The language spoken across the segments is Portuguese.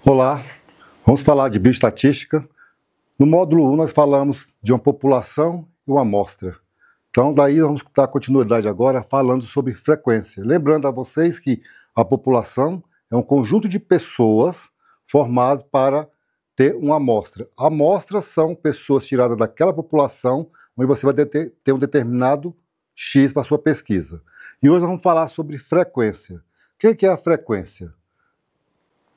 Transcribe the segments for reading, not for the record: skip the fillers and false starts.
Olá, vamos falar de bioestatística. No módulo 1 nós falamos de uma população e uma amostra. Então daí vamos dar continuidade agora falando sobre frequência. Lembrando a vocês que a população é um conjunto de pessoas formado para ter uma amostra. Amostras são pessoas tiradas daquela população onde você vai ter um determinado X para a sua pesquisa. E hoje nós vamos falar sobre frequência. O que é a frequência?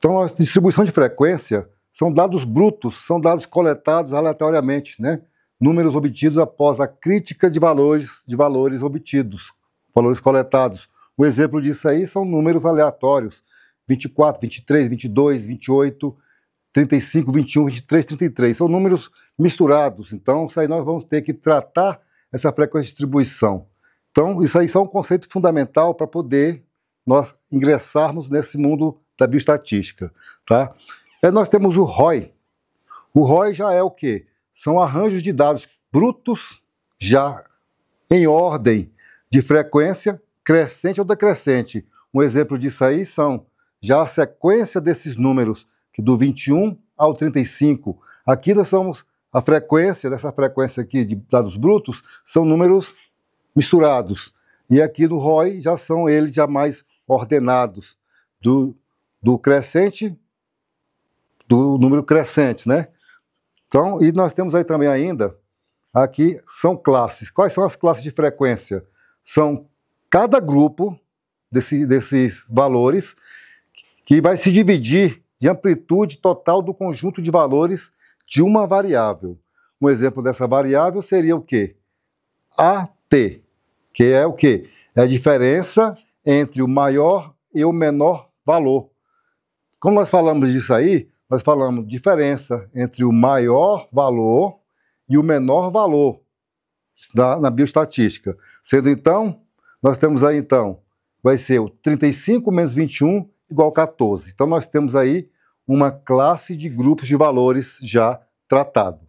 Então, a distribuição de frequência são dados brutos, são dados coletados aleatoriamente, né? Números obtidos após a crítica de valores obtidos, valores coletados. Um exemplo disso aí são números aleatórios: 24, 23, 22, 28, 35, 21, 23, 33. São números misturados, então isso aí nós vamos ter que tratar essa frequência de distribuição. Então, isso aí é um conceito fundamental para poder nós ingressarmos nesse mundo da bioestatística, tá? Nós temos o ROI. O ROI já é o quê? São arranjos de dados brutos já em ordem de frequência crescente ou decrescente. Um exemplo disso aí são já a sequência desses números, que do 21 ao 35. Aqui nós somos a frequência, dessa frequência aqui de dados brutos, são números misturados. E aqui no ROI já são eles já mais ordenados, do crescente, do número crescente, né? Então, e nós temos aí também ainda, aqui são classes. Quais são as classes de frequência? São cada grupo desses valores que vai se dividir de amplitude total do conjunto de valores de uma variável. Um exemplo dessa variável seria o quê? AT, que é o quê? É a diferença entre o maior e o menor valor. Como nós falamos disso aí, nós falamos diferença entre o maior valor e o menor valor na bioestatística. Sendo então, nós temos aí então, vai ser o 35 menos 21 igual a 14. Então nós temos aí uma classe de grupos de valores já tratado.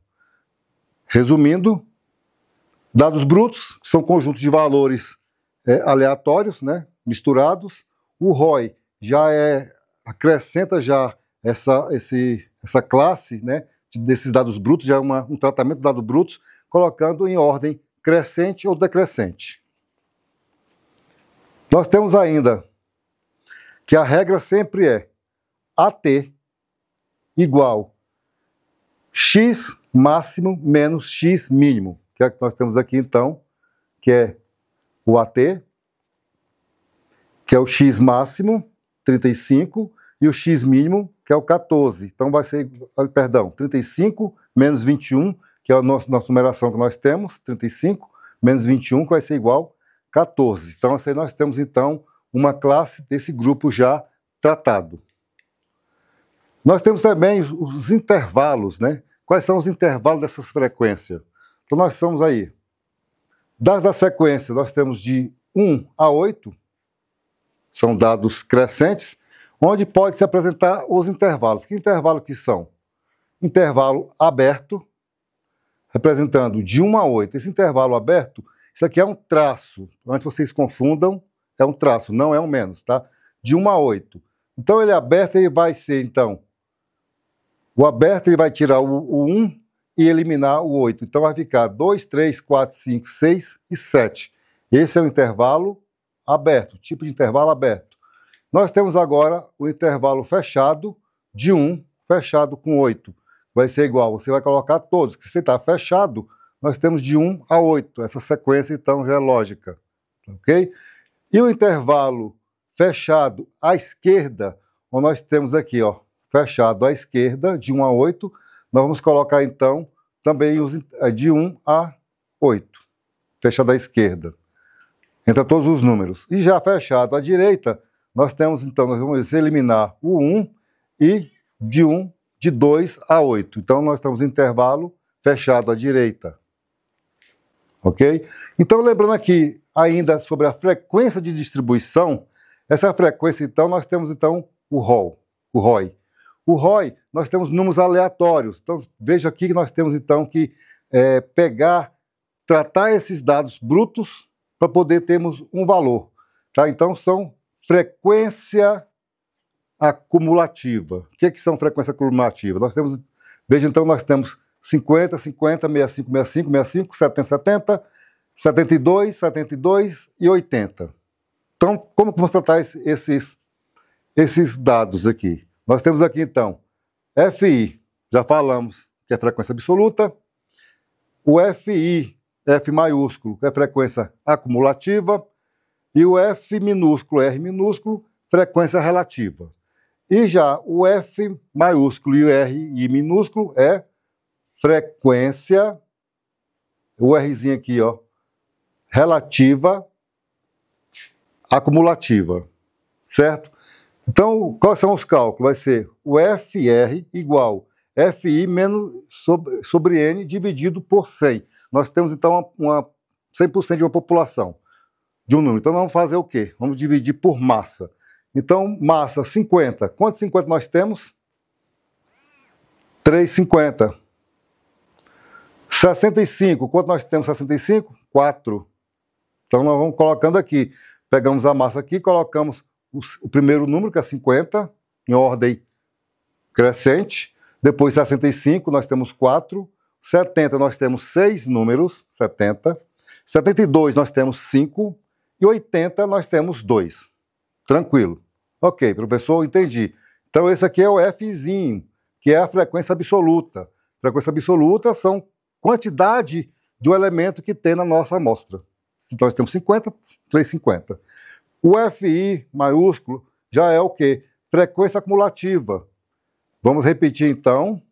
Resumindo, dados brutos são conjuntos de valores aleatórios, né, misturados. O ROI já acrescenta já essa classe, né, desses dados brutos, já é um tratamento de dados brutos, colocando em ordem crescente ou decrescente. Nós temos ainda que a regra sempre é AT igual X máximo menos X mínimo, que é o que nós temos aqui então, que é o AT, que é o X máximo, 35, e o X mínimo, que é o 14. Então vai ser, perdão, 35 menos 21, que é a nossa numeração que nós temos, 35 menos 21, que vai ser igual a 14. Então assim nós temos então uma classe desse grupo já tratado. Nós temos também os intervalos, né? Quais são os intervalos dessas frequências? Então nós estamos aí, da sequência nós temos de 1 a 8, são dados crescentes, onde pode se apresentar os intervalos. Que intervalo que são? Intervalo aberto, representando de 1 a 8. Esse intervalo aberto, isso aqui é um traço. Antes que vocês confundam, é um traço, não é um menos, tá? De 1 a 8. Então, ele é aberto, ele vai ser, então, o aberto ele vai tirar o 1 e eliminar o 8. Então, vai ficar 2, 3, 4, 5, 6 e 7. Esse é o intervalo aberto, tipo de intervalo aberto. Nós temos agora o intervalo fechado de 1, fechado com 8. Vai ser igual, você vai colocar todos. Se você está fechado, nós temos de 1 a 8. Essa sequência, então, já é lógica. Ok? E o intervalo fechado à esquerda, onde nós temos aqui, ó, fechado à esquerda, de 1 a 8, nós vamos colocar, então, também de 1 a 8. Fechado à esquerda. Entre todos os números. E já fechado à direita, nós temos, então, nós vamos eliminar o 1 e de 2 a 8. Então, nós temos intervalo fechado à direita. Ok? Então, lembrando aqui ainda sobre a frequência de distribuição, essa frequência, então, nós temos, então, o ROI. O ROI, nós temos números aleatórios. Então, veja aqui que nós temos, então, que tratar esses dados brutos para poder termos um valor. Tá? Então, são frequência acumulativa. O que são frequência acumulativa? Nós temos, veja então, nós temos 50, 50, 65, 65, 65, 70, 70, 72, 72 e 80. Então, como que vamos tratar esses dados aqui? Nós temos aqui, então, FI, já falamos que é frequência absoluta, o FI, F maiúsculo, que é frequência acumulativa, e o F minúsculo, R minúsculo, frequência relativa. E já o F maiúsculo e o RI minúsculo é frequência, o Rzinho aqui, ó, relativa, acumulativa, certo? Então, quais são os cálculos? Vai ser o FR igual FI menos sobre N dividido por 100. Nós temos, então, 100% de uma população, de um número. Então, vamos fazer o quê? Vamos dividir por massa. Então, massa, 50. Quantos 50 nós temos? 3,50. 65. Quanto nós temos 65? 4. Então, nós vamos colocando aqui. Pegamos a massa aqui, colocamos o primeiro número, que é 50, em ordem crescente. Depois, 65, nós temos 4. 70, nós temos 6 números, 70. 72, nós temos 5. E 80, nós temos 2. Tranquilo. Ok, professor, entendi. Então, esse aqui é o Fzinho, que é a frequência absoluta. Frequência absoluta são quantidade de um elemento que tem na nossa amostra. Então, nós temos 50, 350. O FI maiúsculo já é o quê? Frequência acumulativa. Vamos repetir, então,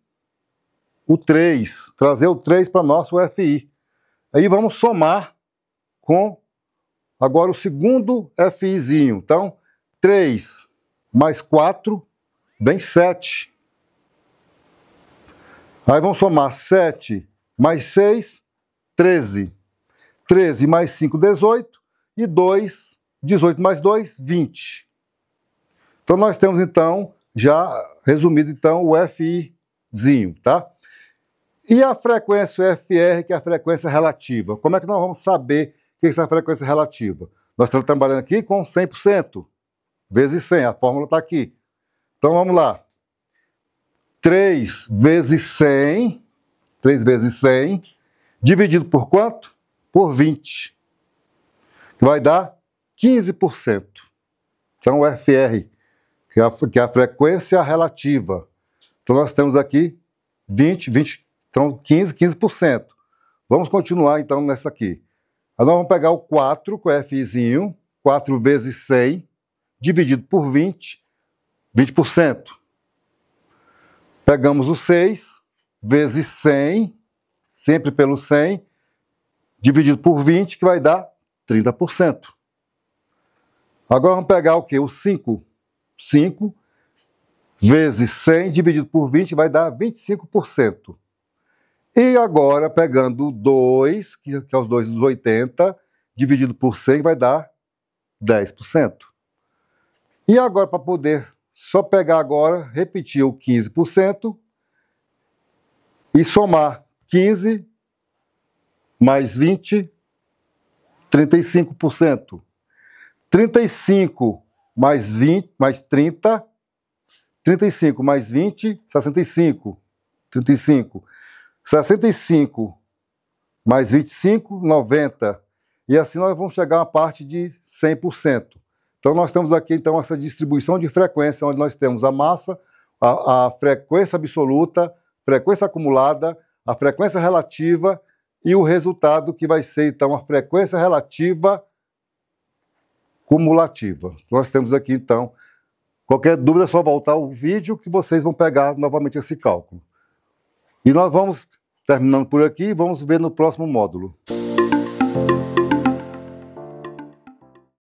o 3. Trazer o 3 para nosso FI. Aí vamos somar com, agora, o segundo FIzinho. Então, 3 mais 4 vem 7. Aí vamos somar 7 mais 6, 13. 13 mais 5, 18. E 2, 18 mais 2, 20. Então, nós temos, então, já resumido, então, o FIzinho, tá? E a frequência FR, que é a frequência relativa? Como é que nós vamos saber o que é essa frequência relativa? Nós estamos trabalhando aqui com 100%, vezes 100, a fórmula está aqui. Então, vamos lá. 3 vezes 100, 3 vezes 100, dividido por quanto? Por 20. Que vai dar 15%. Então, o FR, que é a frequência relativa. Então, nós temos aqui 20, então 15%. Vamos continuar, então, nessa aqui. Aí nós vamos pegar o 4, com o Fizinho, 4 vezes 100, dividido por 20, 20%. Pegamos o 6, vezes 100, sempre pelo 100, dividido por 20, que vai dar 30%. Agora vamos pegar o quê? O 5. 5 vezes 100 dividido por 20 vai dar 25%. E agora, pegando o 2, que é os 2 dos 80, dividido por 100 vai dar 10%. E agora, para poder só pegar agora, repetir o 15% e somar 15 mais 20, 35%. 35 mais 20, mais 30, 35 mais 20, 65. 35. 65 mais 25, 90. E assim nós vamos chegar a uma parte de 100%. Então nós temos aqui então essa distribuição de frequência, onde nós temos a massa, a frequência absoluta, frequência acumulada, a frequência relativa e o resultado que vai ser então a frequência relativa cumulativa. Nós temos aqui então, qualquer dúvida é só voltar ao vídeo que vocês vão pegar novamente esse cálculo. E nós vamos terminando por aqui e vamos ver no próximo módulo.